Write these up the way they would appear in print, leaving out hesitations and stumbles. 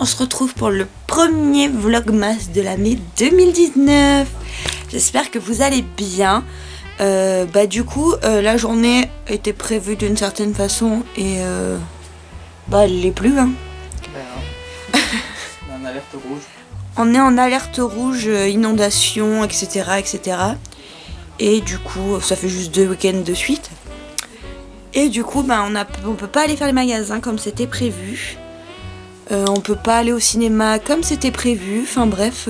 se retrouve pour le premier vlogmas de l'année 2019. J'espère que vous allez bien. Du coup, la journée était prévue d'une certaine façon et elle l'est plus. Hein. On est en alerte rouge. On est en alerte rouge, inondation, etc., etc. Et du coup, ça fait juste 2 week-ends de suite. Et du coup, on peut pas aller faire les magasins comme c'était prévu. On peut pas aller au cinéma comme c'était prévu. Enfin bref,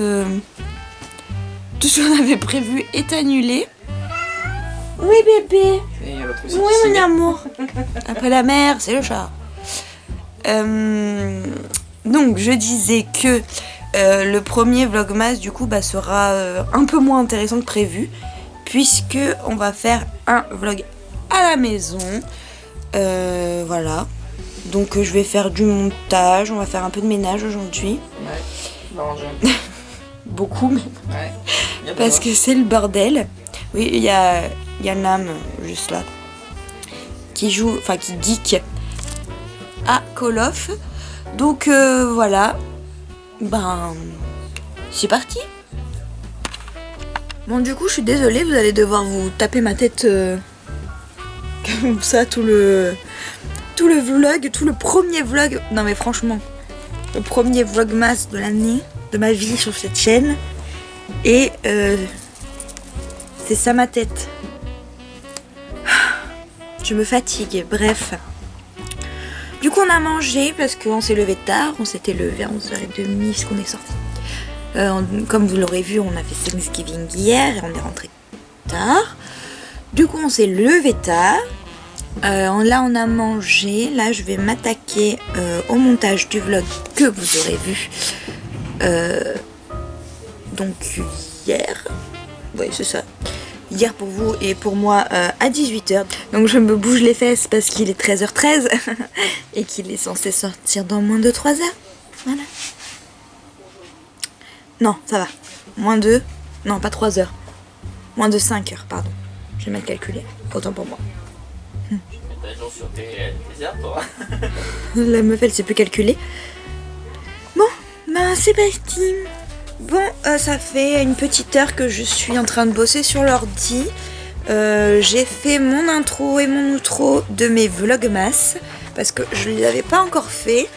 tout ce qu'on avait prévu est annulé. Oui bébé. Oui mon amour. Après la mer, c'est le chat. Donc je disais que le premier vlogmas du coup sera un peu moins intéressant que prévu, puisque on va faire un vlog à la maison. Voilà. Donc je vais faire du montage, on va faire un peu de ménage aujourd'hui. Ouais, beaucoup, mais ouais. parce que c'est le bordel. Oui, il y a Nam juste là qui geek à Call of. Donc voilà. C'est parti. Bon, du coup, je suis désolée, vous allez devoir vous taper ma tête comme ça tout le vlog, tout le premier vlog. Non mais franchement, le premier vlogmas de l'année, de ma vie sur cette chaîne. Et c'est ça ma tête. Je me fatigue, bref. Du coup on a mangé parce qu'on s'est levé tard, on s'était levé à 11h30 puisqu'on est sorti. Comme vous l'aurez vu, on a fait Thanksgiving hier et on est rentré tard. Du coup on s'est levé tard. Là on a mangé. Là je vais m'attaquer au montage du vlog que vous aurez vu. Donc hier. Oui c'est ça. Hier pour vous et pour moi à 18h. Donc je me bouge les fesses parce qu'il est 13h13 et qu'il est censé sortir dans moins de 3 heures. Voilà. Non, ça va. Moins de... Non, pas 3 heures. Moins de 5 heures, pardon. J'ai mal calculé. Autant pour moi. La meuf, elle sait plus calculer. Bon, c'est parti. Bon, ça fait une petite heure que je suis en train de bosser sur l'ordi. J'ai fait mon intro et mon outro de mes vlogmas parce que je ne les avais pas encore fait.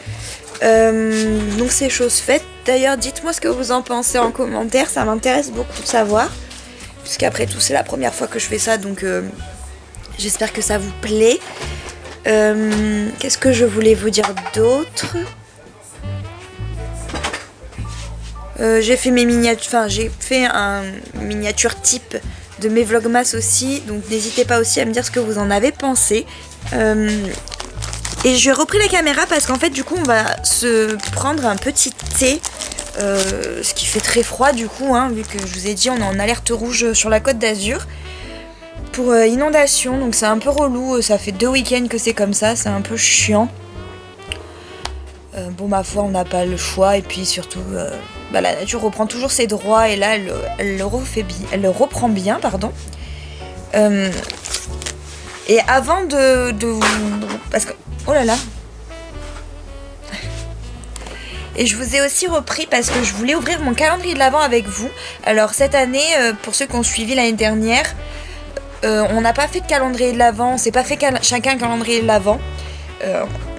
Donc c'est chose faite. D'ailleurs, dites-moi ce que vous en pensez en commentaire, ça m'intéresse beaucoup de savoir. Puisqu'après tout, c'est la première fois que je fais ça, donc j'espère que ça vous plaît. Qu'est-ce que je voulais vous dire d'autre ? J'ai fait mes miniatures, j'ai fait un miniature type de mes vlogmas aussi, donc n'hésitez pas aussi à me dire ce que vous en avez pensé. Et j'ai repris la caméra parce qu'en fait du coup on va se prendre un petit thé, ce qui fait très froid du coup, hein, vu que je vous ai dit on est en alerte rouge sur la Côte d'Azur pour inondation, donc c'est un peu relou, ça fait 2 week-ends que c'est comme ça, c'est un peu chiant. Ma foi on n'a pas le choix et puis surtout la nature reprend toujours ses droits et là elle le reprend bien, pardon. Et avant de parce que oh là là. Et je vous ai aussi repris parce que je voulais ouvrir mon calendrier de l'Avent avec vous. Alors cette année, pour ceux qui ont suivi l'année dernière, on n'a pas fait de calendrier de l'Avent, on s'est pas fait chacun un calendrier de l'Avent.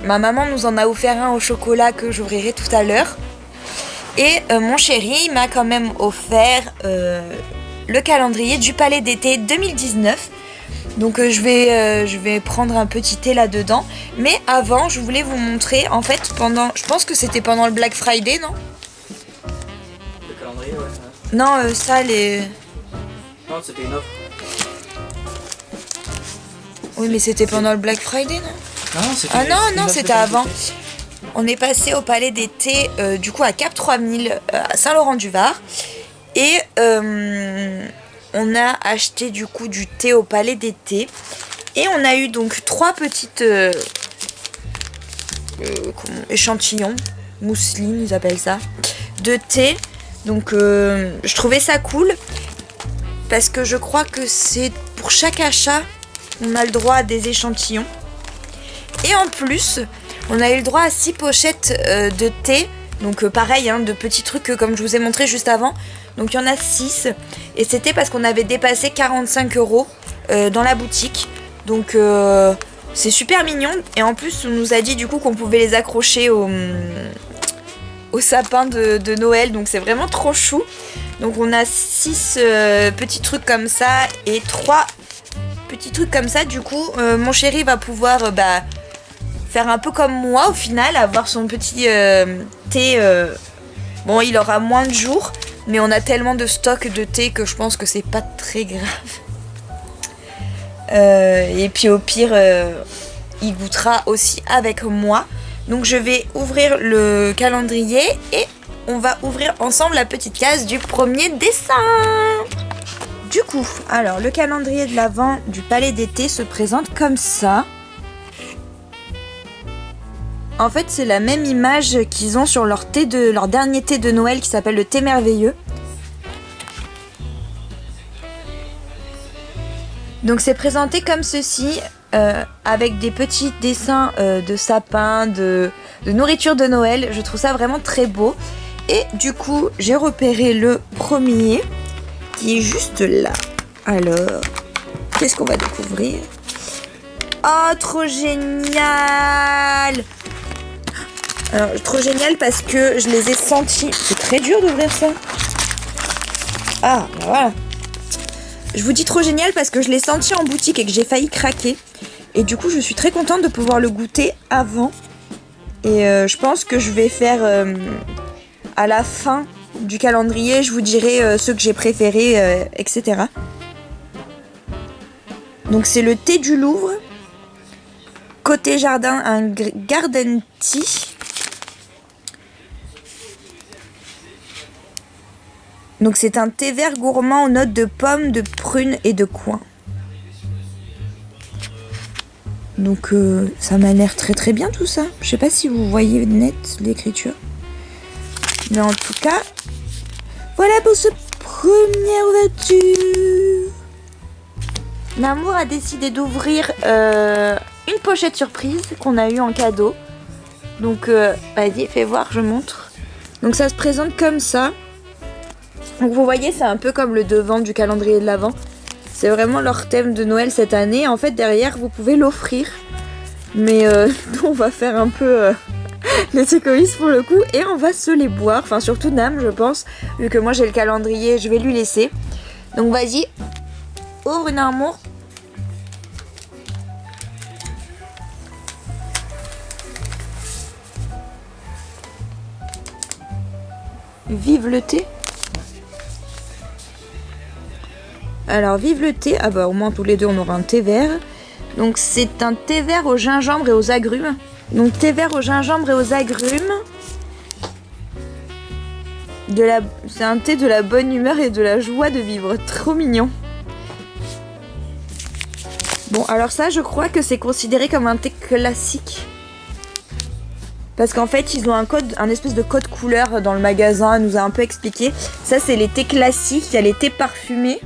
Ma maman nous en a offert un au chocolat que j'ouvrirai tout à l'heure. Et mon chéri m'a quand même offert le calendrier du Palais d'été 2019. Donc je vais prendre un petit thé là-dedans. Mais avant, je voulais vous montrer, en fait, je pense que c'était pendant le Black Friday, non ? Le calendrier, ouais. Non, Non, c'était une offre. Oui, mais c'était pendant le Black Friday, non ? Non, c'était avant. On est passé au Palais d'été, du coup, à Cap 3000, à Saint-Laurent-du-Var. Et... on a acheté du coup du thé au Palais d'été et on a eu donc 3 petites échantillons, mousseline ils appellent ça, de thé. Donc je trouvais ça cool parce que je crois que c'est pour chaque achat on a le droit à des échantillons. Et en plus on a eu le droit à 6 pochettes de thé Donc pareil, hein, de petits trucs comme je vous ai montré juste avant. Donc il y en a 6. Et c'était parce qu'on avait dépassé 45 € dans la boutique. Donc c'est super mignon. Et en plus on nous a dit du coup qu'on pouvait les accrocher au sapin de Noël. Donc c'est vraiment trop chou. Donc on a 6 petits trucs comme ça et 3 petits trucs comme ça. Du coup mon chéri va pouvoir faire un peu comme moi au final, avoir son petit thé. Bon, il aura moins de jours, mais on a tellement de stock de thé que je pense que c'est pas très grave. Et puis au pire, il goûtera aussi avec moi. Donc je vais ouvrir le calendrier et on va ouvrir ensemble la petite case du premier dessin. Du coup, alors le calendrier de l'Avent du Palais d'été se présente comme ça. En fait, c'est la même image qu'ils ont sur leur dernier thé de Noël qui s'appelle le thé merveilleux. Donc c'est présenté comme ceci, avec des petits dessins de sapins, de nourriture de Noël. Je trouve ça vraiment très beau. Et du coup, j'ai repéré le premier qui est juste là. Alors, qu'est-ce qu'on va découvrir? Oh, trop génial! Alors, trop génial parce que je les ai sentis. C'est très dur d'ouvrir ça. Ah, ben voilà. Je vous dis trop génial parce que je l'ai senti en boutique et que j'ai failli craquer. Et du coup, je suis très contente de pouvoir le goûter avant. Et je pense que je vais faire à la fin du calendrier, je vous dirai ceux que j'ai préférés, etc. Donc c'est le thé du Louvre. Côté jardin, un garden tea. Donc c'est un thé vert gourmand aux notes de pommes, de prunes et de coing. Donc ça m'a l'air très très bien tout ça. Je sais pas si vous voyez net l'écriture. Mais en tout cas, voilà pour ce première ouverture. Namour a décidé d'ouvrir une pochette surprise qu'on a eue en cadeau. Donc vas-y, fais voir, je montre. Donc ça se présente comme ça. Donc vous voyez, c'est un peu comme le devant du calendrier de l'Avent. C'est vraiment leur thème de Noël cette année. En fait, derrière, vous pouvez l'offrir. Mais nous, on va faire un peu les égoïstes pour le coup. Et on va se les boire. Enfin, surtout Nam, je pense. Vu que moi, j'ai le calendrier, je vais lui laisser. Donc vas-y, ouvre une amour. Vive le thé. Alors, vive le thé. Ah bah, au moins, tous les deux, on aura un thé vert. Donc, c'est un thé vert au gingembre et aux agrumes. Donc, thé vert au gingembre et aux agrumes. C'est un thé de la bonne humeur et de la joie de vivre. Trop mignon. Bon, alors ça, je crois que c'est considéré comme un thé classique. Parce qu'en fait, ils ont un espèce de code couleur dans le magasin. Elle nous a un peu expliqué. Ça, c'est les thés classiques. Il y a les thés parfumés.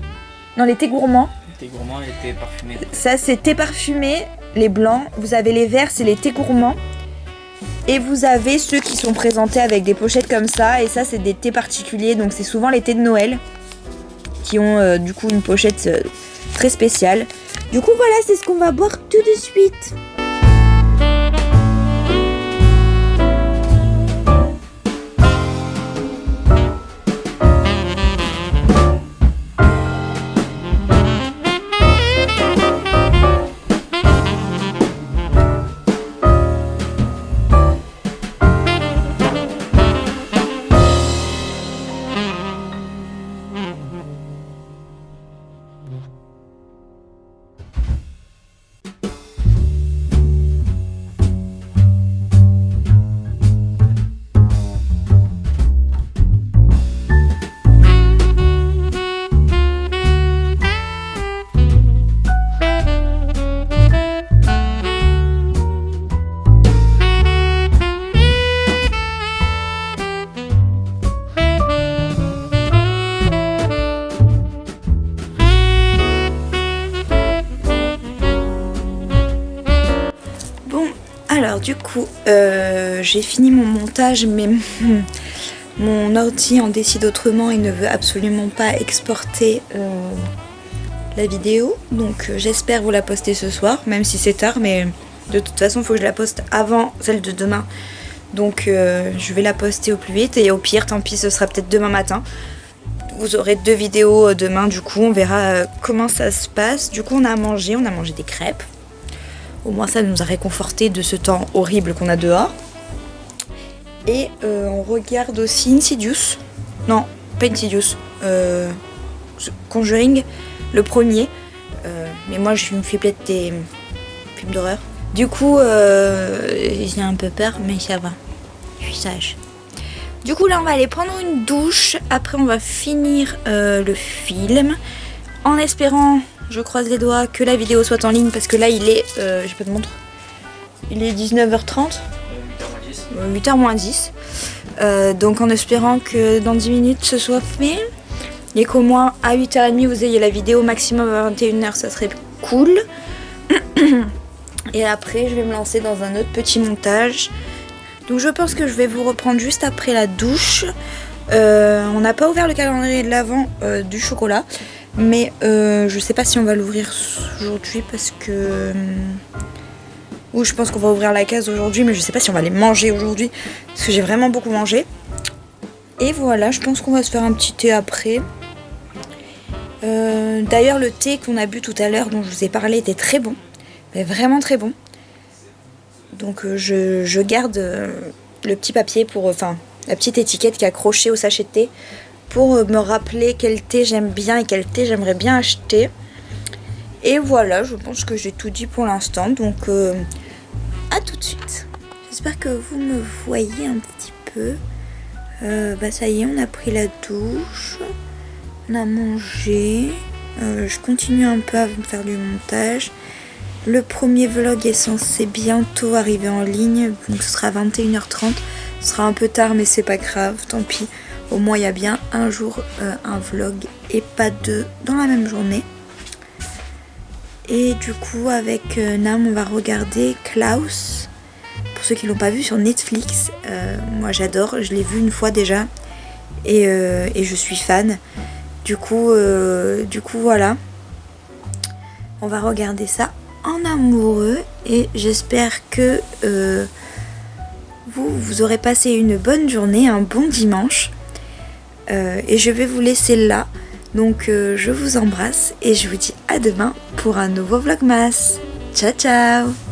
Non, les thés gourmands. Les thés gourmands et les thés parfumés. Ça, c'est thé parfumé, les blancs. Vous avez les verts, c'est les thés gourmands. Et vous avez ceux qui sont présentés avec des pochettes comme ça. Et ça, c'est des thés particuliers. Donc, c'est souvent les thés de Noël. Qui ont du coup une pochette très spéciale. Du coup, voilà, c'est ce qu'on va boire tout de suite. Alors du coup, j'ai fini mon montage, mais mon ordi en décide autrement et ne veut absolument pas exporter la vidéo. Donc j'espère vous la poster ce soir, même si c'est tard, mais de toute façon il faut que je la poste avant celle de demain. Donc je vais la poster au plus vite et au pire, tant pis, ce sera peut-être demain matin. Vous aurez 2 vidéos demain, du coup on verra comment ça se passe. Du coup on a mangé des crêpes. Au moins ça nous a réconforté de ce temps horrible qu'on a dehors. Et on regarde aussi Insidious. Non, pas Insidious. Conjuring, le premier. Mais moi je me fais peut-être des films d'horreur. Du coup j'ai un peu peur, mais ça va. Je suis sage. Du coup là on va aller prendre une douche. Après on va finir le film. En espérant, je croise les doigts, que la vidéo soit en ligne. Parce que là il est, j'ai pas de montre. Il est 19h30. 8h moins 10. Donc en espérant que dans 10 minutes ce soit fait. Et qu'au moins à 8h30 vous ayez la vidéo, maximum à 21h, ça serait cool. Et après je vais me lancer dans un autre petit montage. Donc je pense que je vais vous reprendre juste après la douche. On n'a pas ouvert le calendrier de l'Avent du chocolat. Mais je sais pas si on va l'ouvrir aujourd'hui parce que... Ou je pense qu'on va ouvrir la case aujourd'hui, mais je sais pas si on va les manger aujourd'hui. Parce que j'ai vraiment beaucoup mangé. Et voilà, je pense qu'on va se faire un petit thé après. D'ailleurs le thé qu'on a bu tout à l'heure, dont je vous ai parlé, était très bon. Mais vraiment très bon. Donc je garde le petit papier pour... Enfin, la petite étiquette qui est accrochée au sachet de thé pour me rappeler quel thé j'aime bien et quel thé j'aimerais bien acheter. Et voilà, je pense que j'ai tout dit pour l'instant. Donc à tout de suite. J'espère que vous me voyez un petit peu. Bah ça y est, on a pris la douche. On a mangé. Je continue un peu à faire du montage. Le premier vlog est censé bientôt arriver en ligne. Donc ce sera à 21h30. Ce sera un peu tard mais c'est pas grave, tant pis. Au moins il y a bien un jour un vlog et pas 2 dans la même journée. Et du coup avec Nam on va regarder Klaus. Pour ceux qui l'ont pas vu sur Netflix. Moi j'adore, je l'ai vu une fois déjà. Et je suis fan. Du coup voilà. On va regarder ça en amoureux. Et j'espère que vous aurez passé une bonne journée, un bon dimanche. Et je vais vous laisser là. Donc je vous embrasse et je vous dis à demain pour un nouveau vlogmas. Ciao ciao.